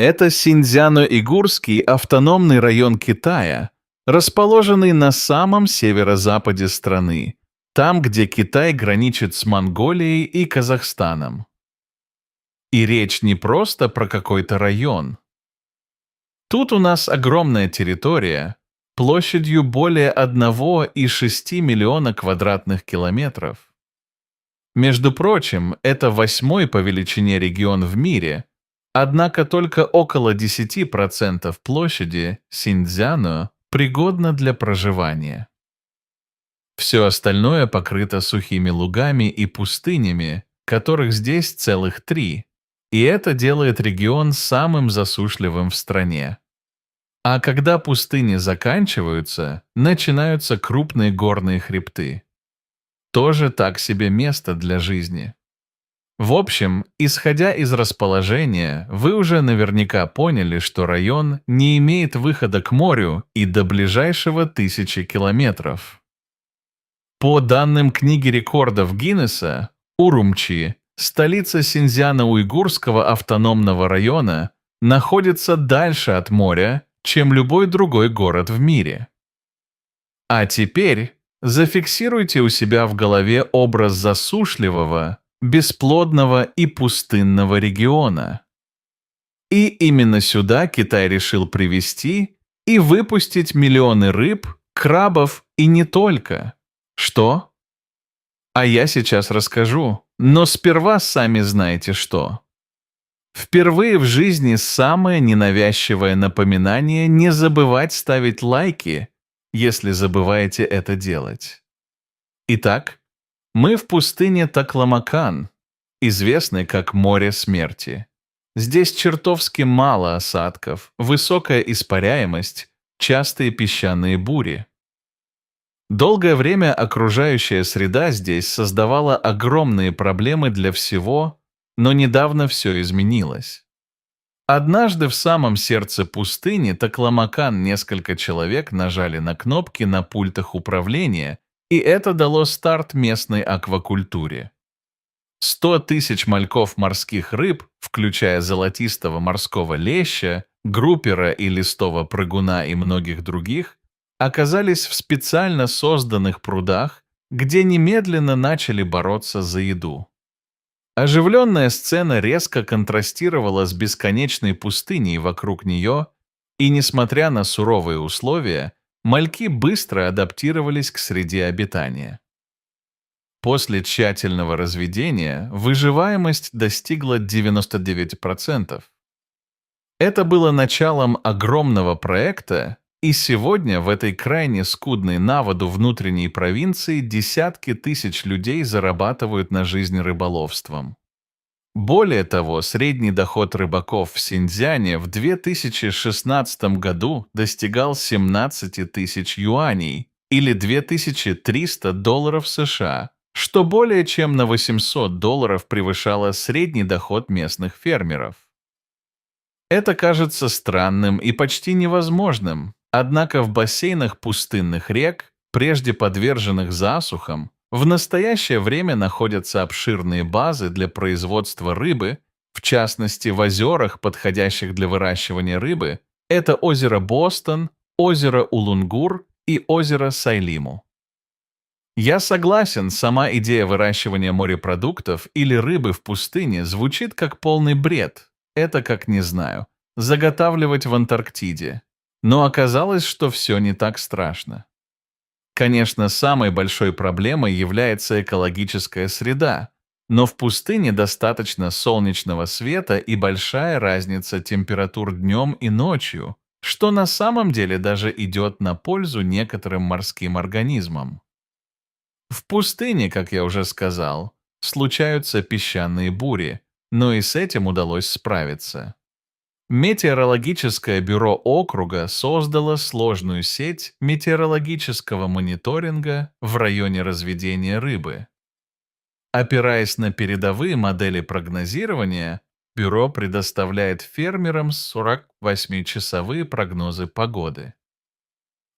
Это Синьцзяно-Уйгурский автономный район Китая, расположенный на самом северо-западе страны, там, где Китай граничит с Монголией и Казахстаном. И речь не просто про какой-то район. Тут у нас огромная территория, площадью более 1,6 миллиона квадратных километров. Между прочим, это 8-й по величине регион в мире, однако только около 10% площади Синьцзяно пригодно для проживания. Все остальное покрыто сухими лугами и пустынями, которых здесь целых 3, и это делает регион самым засушливым в стране. А когда пустыни заканчиваются, начинаются крупные горные хребты. Тоже так себе место для жизни. В общем, исходя из расположения, вы уже наверняка поняли, что район не имеет выхода к морю и до ближайшего 1000 километров. По данным книги рекордов Гиннесса, Урумчи, столица Синьцзяно-Уйгурского автономного района, находится дальше от моря, чем любой другой город в мире. А теперь зафиксируйте у себя в голове образ засушливого, бесплодного и пустынного региона. И именно сюда Китай решил привезти и выпустить миллионы рыб, крабов и не только. Что? А я сейчас расскажу, но сперва сами знаете что. Впервые в жизни самое ненавязчивое напоминание не забывать ставить лайки, если забываете это делать. Итак, мы в пустыне Такламакан, известной как море смерти. Здесь чертовски мало осадков, высокая испаряемость, частые песчаные бури. Долгое время окружающая среда здесь создавала огромные проблемы для всего, но недавно все изменилось. Однажды в самом сердце пустыни Такламакан несколько человек нажали на кнопки на пультах управления, и это дало старт местной аквакультуре. 100 тысяч мальков морских рыб, включая золотистого морского леща, группера и листого прыгуна и многих других, оказались в специально созданных прудах, где немедленно начали бороться за еду. Оживленная сцена резко контрастировала с бесконечной пустыней вокруг нее, и, несмотря на суровые условия, мальки быстро адаптировались к среде обитания. После тщательного разведения выживаемость достигла 99%. Это было началом огромного проекта, и сегодня в этой крайне скудной на воду внутренней провинции десятки тысяч людей зарабатывают на жизнь рыболовством. Более того, средний доход рыбаков в Синьцзяне в 2016 году достигал 17 тысяч юаней или $2300 США, что более чем на $800 превышало средний доход местных фермеров. Это кажется странным и почти невозможным, однако в бассейнах пустынных рек, прежде подверженных засухам, в настоящее время находятся обширные базы для производства рыбы, в частности в озерах, подходящих для выращивания рыбы, это озеро Бостон, озеро Улунгур и озеро Сайлиму. Я согласен, сама идея выращивания морепродуктов или рыбы в пустыне звучит как полный бред. Это как, не знаю, заготавливать в Антарктиде. Но оказалось, что все не так страшно. Конечно, самой большой проблемой является экологическая среда, но в пустыне достаточно солнечного света и большая разница температур днем и ночью, что на самом деле даже идет на пользу некоторым морским организмам. В пустыне, как я уже сказал, случаются песчаные бури, но и с этим удалось справиться. Метеорологическое бюро округа создало сложную сеть метеорологического мониторинга в районе разведения рыбы. Опираясь на передовые модели прогнозирования, бюро предоставляет фермерам 48-часовые прогнозы погоды.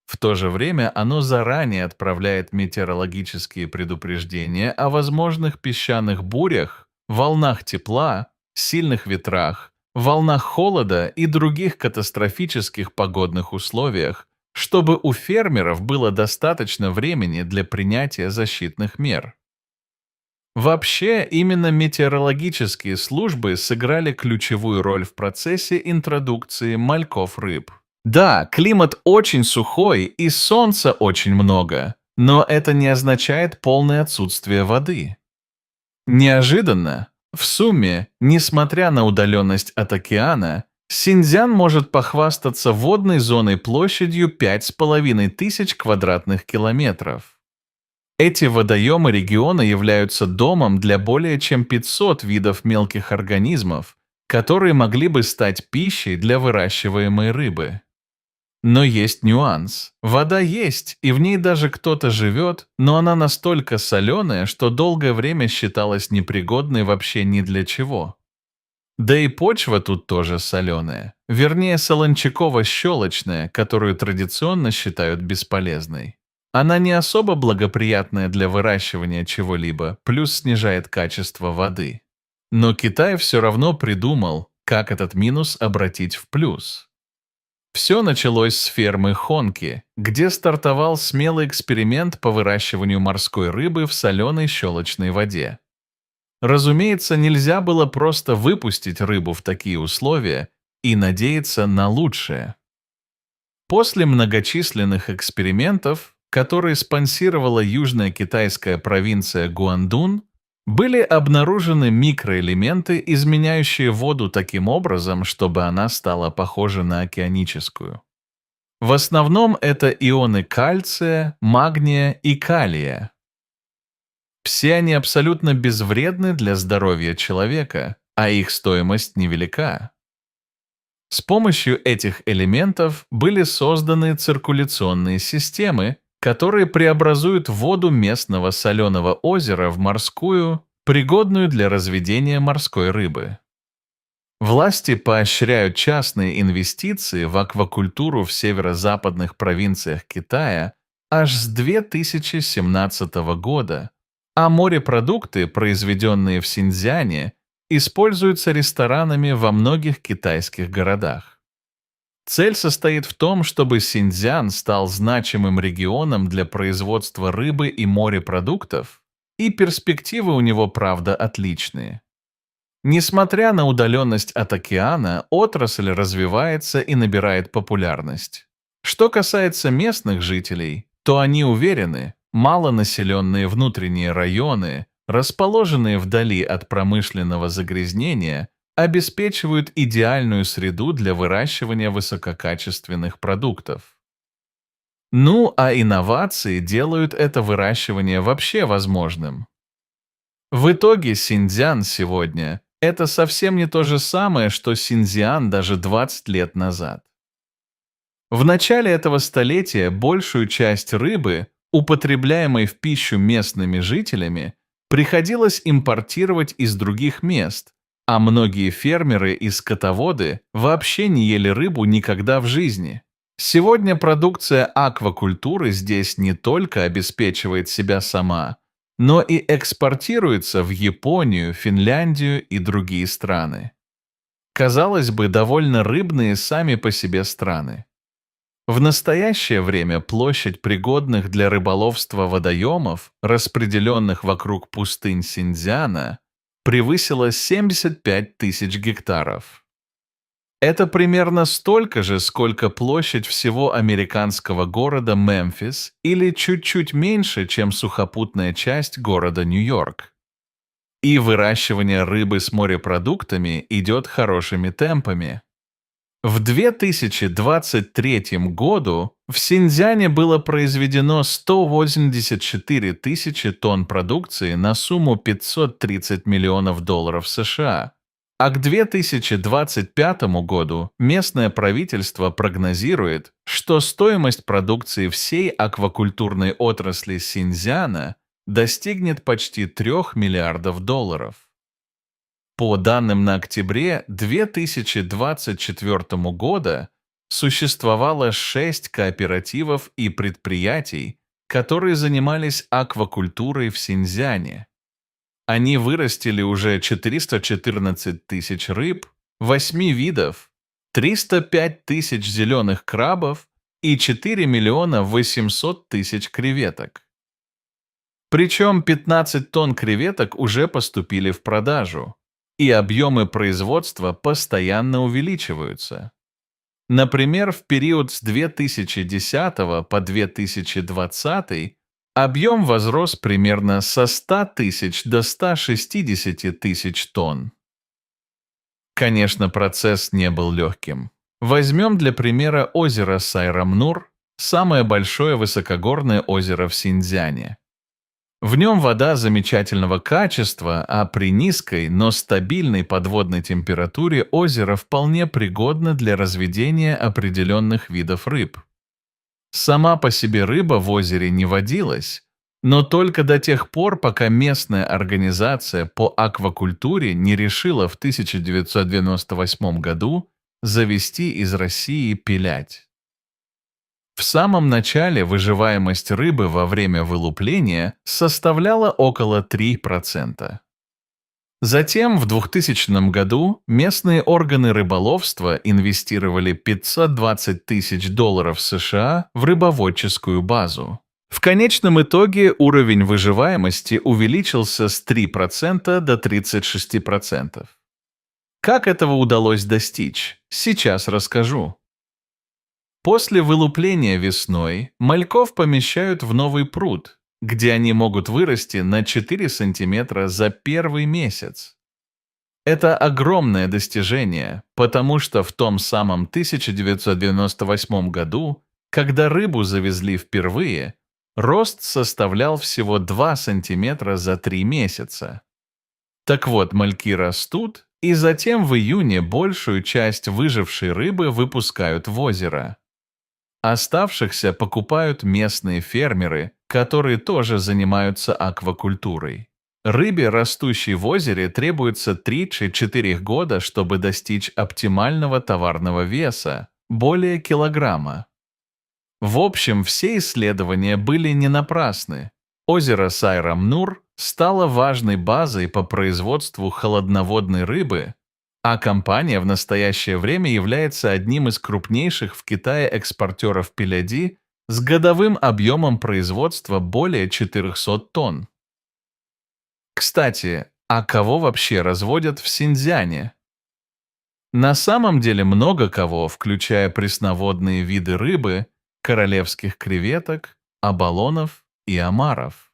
В то же время оно заранее отправляет метеорологические предупреждения о возможных песчаных бурях, волнах тепла, сильных ветрах, волнах холода и других катастрофических погодных условиях, чтобы у фермеров было достаточно времени для принятия защитных мер. Вообще, именно метеорологические службы сыграли ключевую роль в процессе интродукции мальков рыб. Да, климат очень сухой и солнца очень много, но это не означает полное отсутствие воды. Неожиданно, в сумме, несмотря на удаленность от океана, Синьцзян может похвастаться водной зоной площадью 5500 квадратных километров. Эти водоемы региона являются домом для более чем 500 видов мелких организмов, которые могли бы стать пищей для выращиваемой рыбы. Но есть нюанс. Вода есть, и в ней даже кто-то живет, но она настолько соленая, что долгое время считалась непригодной вообще ни для чего. Да и почва тут тоже соленая. Вернее, солончаково-щелочная, которую традиционно считают бесполезной. Она не особо благоприятная для выращивания чего-либо, плюс снижает качество воды. Но Китай все равно придумал, как этот минус обратить в плюс. Все началось с фермы Хонки, где стартовал смелый эксперимент по выращиванию морской рыбы в соленой щелочной воде. Разумеется, нельзя было просто выпустить рыбу в такие условия и надеяться на лучшее. После многочисленных экспериментов, которые спонсировала южная китайская провинция Гуандун, были обнаружены микроэлементы, изменяющие воду таким образом, чтобы она стала похожа на океаническую. В основном это ионы кальция, магния и калия. Все они абсолютно безвредны для здоровья человека, а их стоимость невелика. С помощью этих элементов были созданы циркуляционные системы, которые преобразуют воду местного соленого озера в морскую, пригодную для разведения морской рыбы. Власти поощряют частные инвестиции в аквакультуру в северо-западных провинциях Китая аж с 2017 года, а морепродукты, произведенные в Синьцзяне, используются ресторанами во многих китайских городах. Цель состоит в том, чтобы Синьцзян стал значимым регионом для производства рыбы и морепродуктов, и перспективы у него, правда, отличные. Несмотря на удаленность от океана, отрасль развивается и набирает популярность. Что касается местных жителей, то они уверены, малонаселенные внутренние районы, расположенные вдали от промышленного загрязнения, обеспечивают идеальную среду для выращивания высококачественных продуктов. Ну, а инновации делают это выращивание вообще возможным. В итоге Синьцзян сегодня – это совсем не то же самое, что Синьцзян даже 20 лет назад. В начале этого столетия большую часть рыбы, употребляемой в пищу местными жителями, приходилось импортировать из других мест, а многие фермеры и скотоводы вообще не ели рыбу никогда в жизни. Сегодня продукция аквакультуры здесь не только обеспечивает себя сама, но и экспортируется в Японию, Финляндию и другие страны. Казалось бы, довольно рыбные сами по себе страны. В настоящее время площадь пригодных для рыболовства водоемов, распределенных вокруг пустынь Синьцзяна, превысила 75 тысяч гектаров. Это примерно столько же, сколько площадь всего американского города Мемфис или чуть-чуть меньше, чем сухопутная часть города Нью-Йорк. И выращивание рыбы с морепродуктами идет хорошими темпами. В 2023 году в Синьцзяне было произведено 184 тысячи тонн продукции на сумму 530 миллионов долларов США, а к 2025 году местное правительство прогнозирует, что стоимость продукции всей аквакультурной отрасли Синьцзяна достигнет почти 3 миллиардов долларов. По данным на октябре 2024 года существовало 6 кооперативов и предприятий, которые занимались аквакультурой в Синьцзяне. Они вырастили уже 414 тысяч рыб, 8 видов, 305 тысяч зеленых крабов и 4 миллиона 800 тысяч креветок. Причем 15 тонн креветок уже поступили в продажу, и объемы производства постоянно увеличиваются. Например, в период с 2010 по 2020 объем возрос примерно со 100 тысяч до 160 тысяч тонн. Конечно, процесс не был легким. Возьмем для примера озеро Сайрамнур, самое большое высокогорное озеро в Синьцзяне. В нем вода замечательного качества, а при низкой, но стабильной подводной температуре озеро вполне пригодно для разведения определенных видов рыб. Сама по себе рыба в озере не водилась, но только до тех пор, пока местная организация по аквакультуре не решила в 1998 году завести из России пилять. В самом начале выживаемость рыбы во время вылупления составляла около 3%. Затем в 2000 году местные органы рыболовства инвестировали $520 тысяч США в рыбоводческую базу. В конечном итоге уровень выживаемости увеличился с 3% до 36%. Как этого удалось достичь, сейчас расскажу. После вылупления весной мальков помещают в новый пруд, где они могут вырасти на 4 сантиметра за первый месяц. Это огромное достижение, потому что в том самом 1998 году, когда рыбу завезли впервые, рост составлял всего 2 сантиметра за 3 месяца. Так вот, мальки растут, и затем в июне большую часть выжившей рыбы выпускают в озеро. Оставшихся покупают местные фермеры, которые тоже занимаются аквакультурой. Рыбе, растущей в озере, требуется 3-4 года, чтобы достичь оптимального товарного веса, более килограмма. В общем, все исследования были не напрасны. Озеро Сайрамнур стало важной базой по производству холодноводной рыбы, а компания в настоящее время является одним из крупнейших в Китае экспортеров пиляди с годовым объемом производства более 400 тонн. Кстати, а кого вообще разводят в Синьцзяне? На самом деле много кого, включая пресноводные виды рыбы, королевских креветок, абалонов и омаров.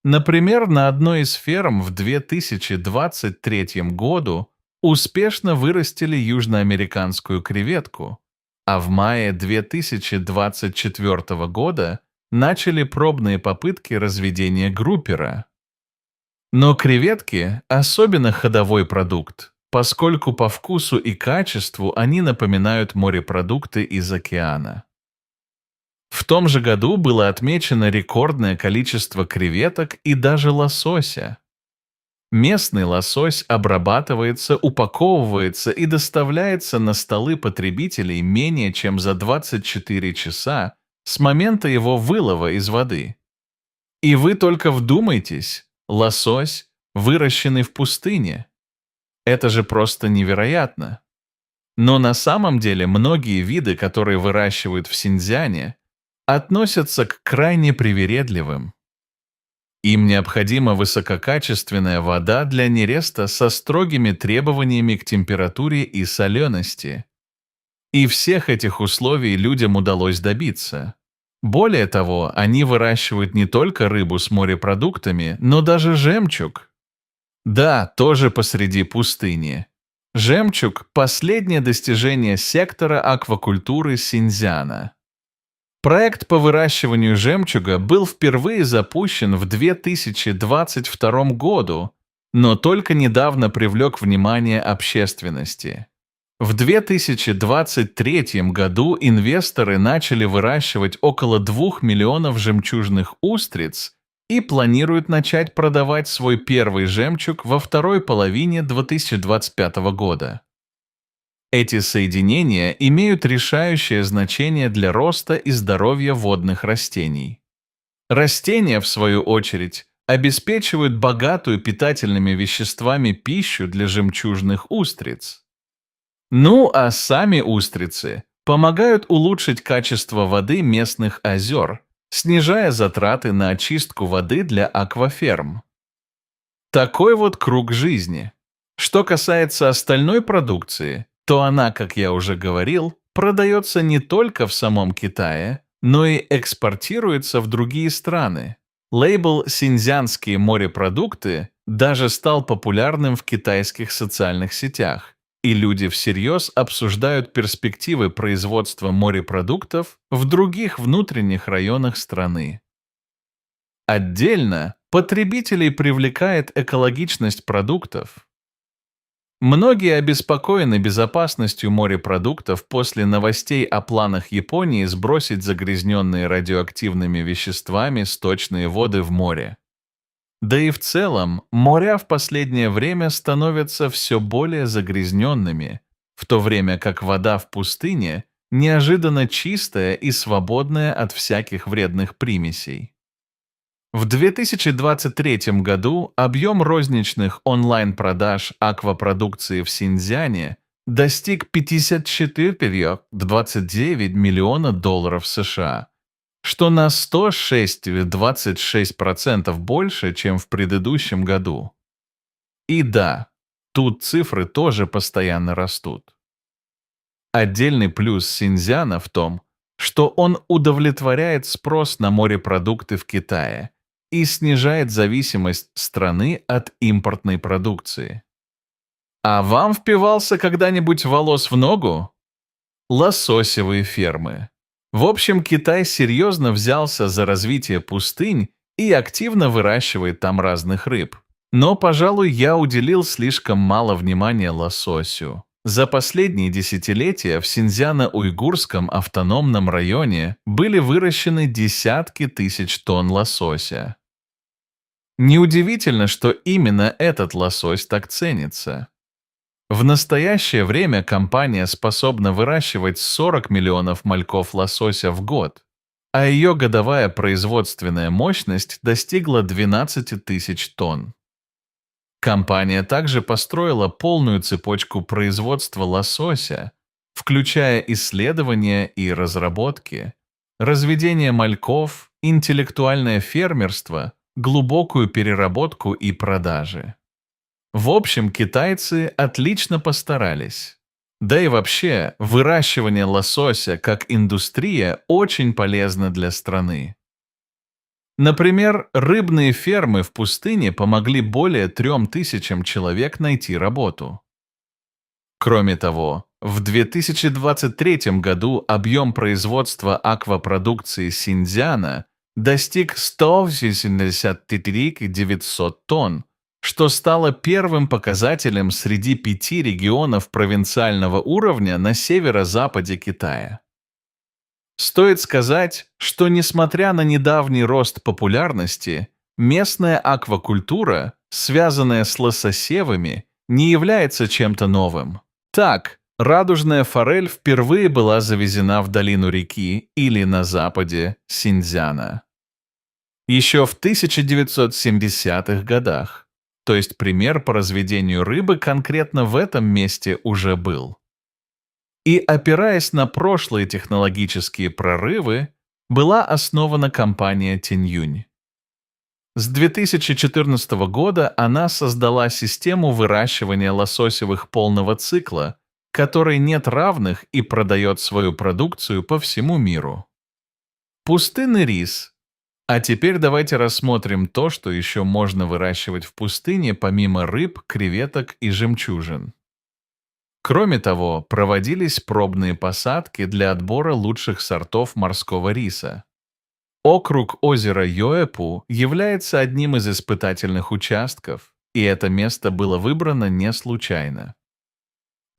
Например, на одной из ферм в 2023 году успешно вырастили южноамериканскую креветку, а в мае 2024 года начали пробные попытки разведения группера. Но креветки – особенно ходовой продукт, поскольку по вкусу и качеству они напоминают морепродукты из океана. В том же году было отмечено рекордное количество креветок и даже лосося. Местный лосось обрабатывается, упаковывается и доставляется на столы потребителей менее чем за 24 часа с момента его вылова из воды. И вы только вдумайтесь, лосось, выращенный в пустыне. Это же просто невероятно. Но на самом деле многие виды, которые выращивают в Синьцзяне, относятся к крайне привередливым. Им необходима высококачественная вода для нереста со строгими требованиями к температуре и солености. И всех этих условий людям удалось добиться. Более того, они выращивают не только рыбу с морепродуктами, но даже жемчуг. Да, тоже посреди пустыни. Жемчуг – последнее достижение сектора аквакультуры Синьцзяна. Проект по выращиванию жемчуга был впервые запущен в 2022 году, но только недавно привлек внимание общественности. В 2023 году инвесторы начали выращивать около 2 миллионов жемчужных устриц и планируют начать продавать свой первый жемчуг во второй половине 2025 года. Эти соединения имеют решающее значение для роста и здоровья водных растений. Растения, в свою очередь, обеспечивают богатую питательными веществами пищу для жемчужных устриц. Ну а сами устрицы помогают улучшить качество воды местных озер, снижая затраты на очистку воды для акваферм. Такой вот круг жизни. Что касается остальной продукции, то она, как я уже говорил, продается не только в самом Китае, но и экспортируется в другие страны. Лейбл «Синьцзянские морепродукты» даже стал популярным в китайских социальных сетях, и люди всерьез обсуждают перспективы производства морепродуктов в других внутренних районах страны. Отдельно потребителей привлекает экологичность продуктов. Многие обеспокоены безопасностью морепродуктов после новостей о планах Японии сбросить загрязненные радиоактивными веществами сточные воды в море. Да и в целом, моря в последнее время становятся все более загрязненными, в то время как вода в пустыне неожиданно чистая и свободная от всяких вредных примесей. В 2023 году объем розничных онлайн-продаж аквапродукции в Синьцзяне достиг 54,29 миллиона долларов США, что на 106,26% больше, чем в предыдущем году. И да, тут цифры тоже постоянно растут. Отдельный плюс Синьцзяна в том, что он удовлетворяет спрос на морепродукты в Китае и снижает зависимость страны от импортной продукции. А вам впивался когда-нибудь волос в ногу? Лососевые фермы. В общем, Китай серьезно взялся за развитие пустынь и активно выращивает там разных рыб. Но, пожалуй, я уделил слишком мало внимания лососю. За последние десятилетия в Синьцзяно-Уйгурском автономном районе были выращены десятки тысяч тонн лосося. Неудивительно, что именно этот лосось так ценится. В настоящее время компания способна выращивать 40 миллионов мальков лосося в год, а ее годовая производственная мощность достигла 12 тысяч тонн. Компания также построила полную цепочку производства лосося, включая исследования и разработки, разведение мальков, интеллектуальное фермерство, глубокую переработку и продажи. В общем, китайцы отлично постарались. Да и вообще, выращивание лосося как индустрия очень полезно для страны. Например, рыбные фермы в пустыне помогли более 3000 человек найти работу. Кроме того, в 2023 году объем производства аквапродукции Синьцзяна достиг 183 900 тонн, что стало первым показателем среди 5 регионов провинциального уровня на северо-западе Китая. Стоит сказать, что несмотря на недавний рост популярности, местная аквакультура, связанная с лососевыми, не является чем-то новым. Так, радужная форель впервые была завезена в долину реки или на западе Синьцзяна еще в 1970-х годах. То есть пример по разведению рыбы конкретно в этом месте уже был. И опираясь на прошлые технологические прорывы, была основана компания Тиньюнь. С 2014 года она создала систему выращивания лососевых полного цикла, которой нет равных и продает свою продукцию по всему миру. Пустынный рис. А теперь давайте рассмотрим то, что еще можно выращивать в пустыне помимо рыб, креветок и жемчужин. Кроме того, проводились пробные посадки для отбора лучших сортов морского риса. Округ озера Йоэпу является одним из испытательных участков, и это место было выбрано не случайно.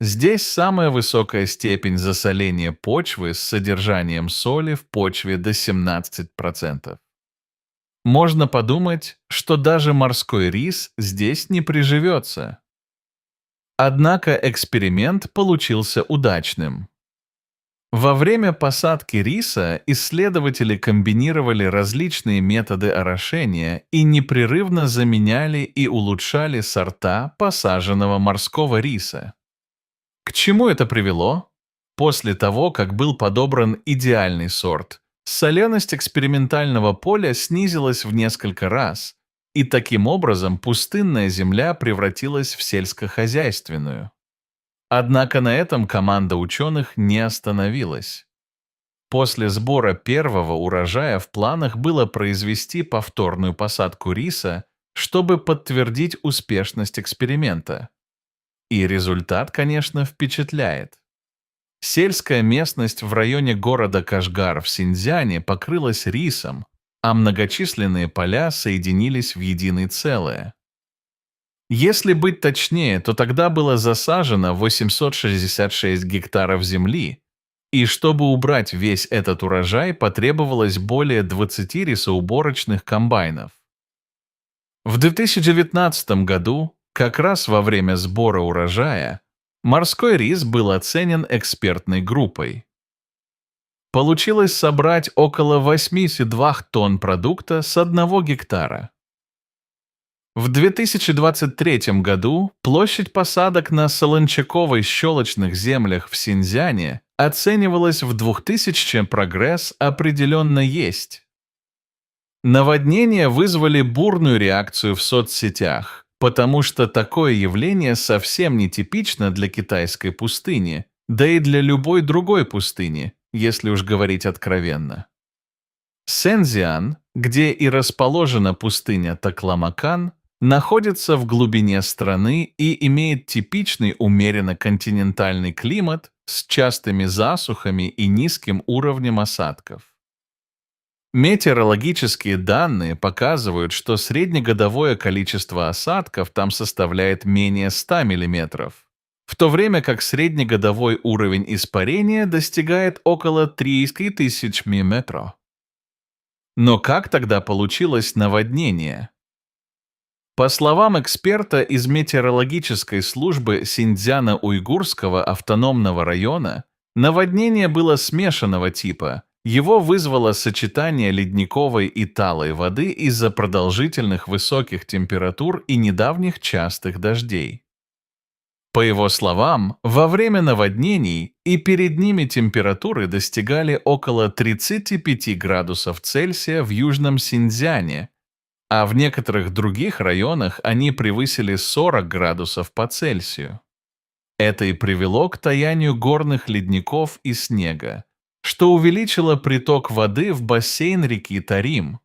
Здесь самая высокая степень засоления почвы с содержанием соли в почве до 17%. Можно подумать, что даже морской рис здесь не приживется. Однако эксперимент получился удачным. Во время посадки риса исследователи комбинировали различные методы орошения и непрерывно заменяли и улучшали сорта посаженного морского риса. К чему это привело? После того, как был подобран идеальный сорт, соленость экспериментального поля снизилась в несколько раз, и таким образом пустынная земля превратилась в сельскохозяйственную. Однако на этом команда ученых не остановилась. После сбора первого урожая в планах было произвести повторную посадку риса, чтобы подтвердить успешность эксперимента. И результат, конечно, впечатляет. Сельская местность в районе города Кашгар в Синьцзяне покрылась рисом, а многочисленные поля соединились в единое целое. Если быть точнее, то тогда было засажено 866 гектаров земли, и чтобы убрать весь этот урожай, потребовалось более 20 рисоуборочных комбайнов. В 2019 году, как раз во время сбора урожая, морской рис был оценен экспертной группой. Получилось собрать около 82 тонн продукта с 1 гектара. В 2023 году площадь посадок на солончаковой щелочных землях в Синьцзяне оценивалась в 2000, прогресс определенно есть. Наводнения вызвали бурную реакцию в соцсетях, потому что такое явление совсем не типично для китайской пустыни, да и для любой другой пустыни, если уж говорить откровенно. Сэньцзян, где и расположена пустыня Такламакан, находится в глубине страны и имеет типичный умеренно-континентальный климат с частыми засухами и низким уровнем осадков. Метеорологические данные показывают, что среднегодовое количество осадков там составляет менее 100 мм, в то время как среднегодовой уровень испарения достигает около 3000 мм. Но как тогда получилось наводнение? По словам эксперта из метеорологической службы Синьцзяна-Уйгурского автономного района, наводнение было смешанного типа. Его вызвало сочетание ледниковой и талой воды из-за продолжительных высоких температур и недавних частых дождей. По его словам, во время наводнений и перед ними температуры достигали около 35 градусов Цельсия в Южном Синьцзяне, а в некоторых других районах они превысили 40 градусов по Цельсию. Это и привело к таянию горных ледников и снега, что увеличило приток воды в бассейн реки Тарим.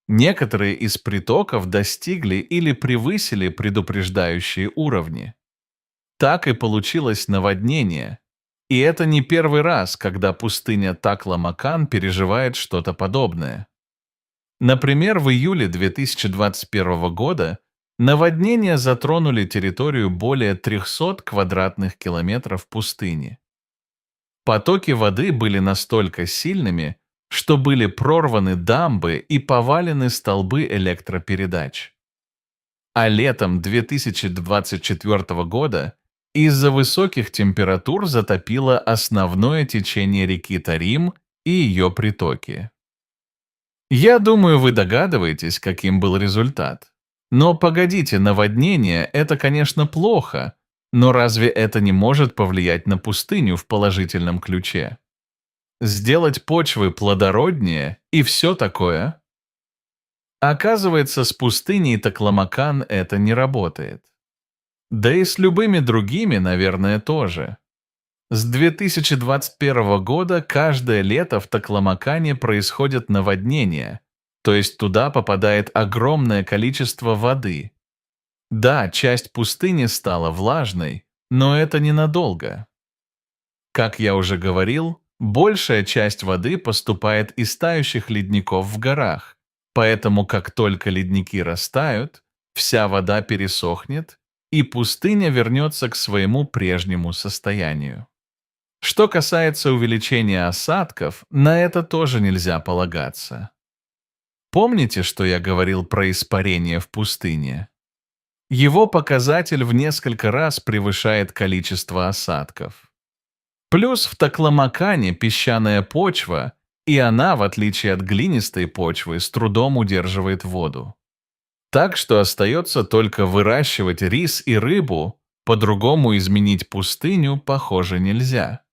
Некоторые из притоков достигли или превысили предупреждающие уровни. Так и получилось наводнение. И это не первый раз, когда пустыня Такламакан переживает что-то подобное. Например, в июле 2021 года наводнения затронули территорию более 300 квадратных километров пустыни. Потоки воды были настолько сильными, что были прорваны дамбы и повалены столбы электропередач. А летом 2024 года из-за высоких температур затопило основное течение реки Тарим и ее притоки. Я думаю, вы догадываетесь, каким был результат. Но погодите, наводнение – это, конечно, плохо, но разве это не может повлиять на пустыню в положительном ключе? Сделать почвы плодороднее и все такое? Оказывается, с пустыней Такламакан это не работает. Да и с любыми другими, наверное, тоже. С 2021 года каждое лето в Такламакане происходят наводнения, то есть туда попадает огромное количество воды. Да, часть пустыни стала влажной, но это ненадолго. Как я уже говорил, большая часть воды поступает из тающих ледников в горах, поэтому как только ледники растают, вся вода пересохнет, и пустыня вернется к своему прежнему состоянию. Что касается увеличения осадков, на это тоже нельзя полагаться. Помните, что я говорил про испарение в пустыне? Его показатель в несколько раз превышает количество осадков. Плюс в Такламакане песчаная почва, и она, в отличие от глинистой почвы, с трудом удерживает воду. Так что остается только выращивать рис и рыбу, По-другому изменить пустыню, похоже, нельзя.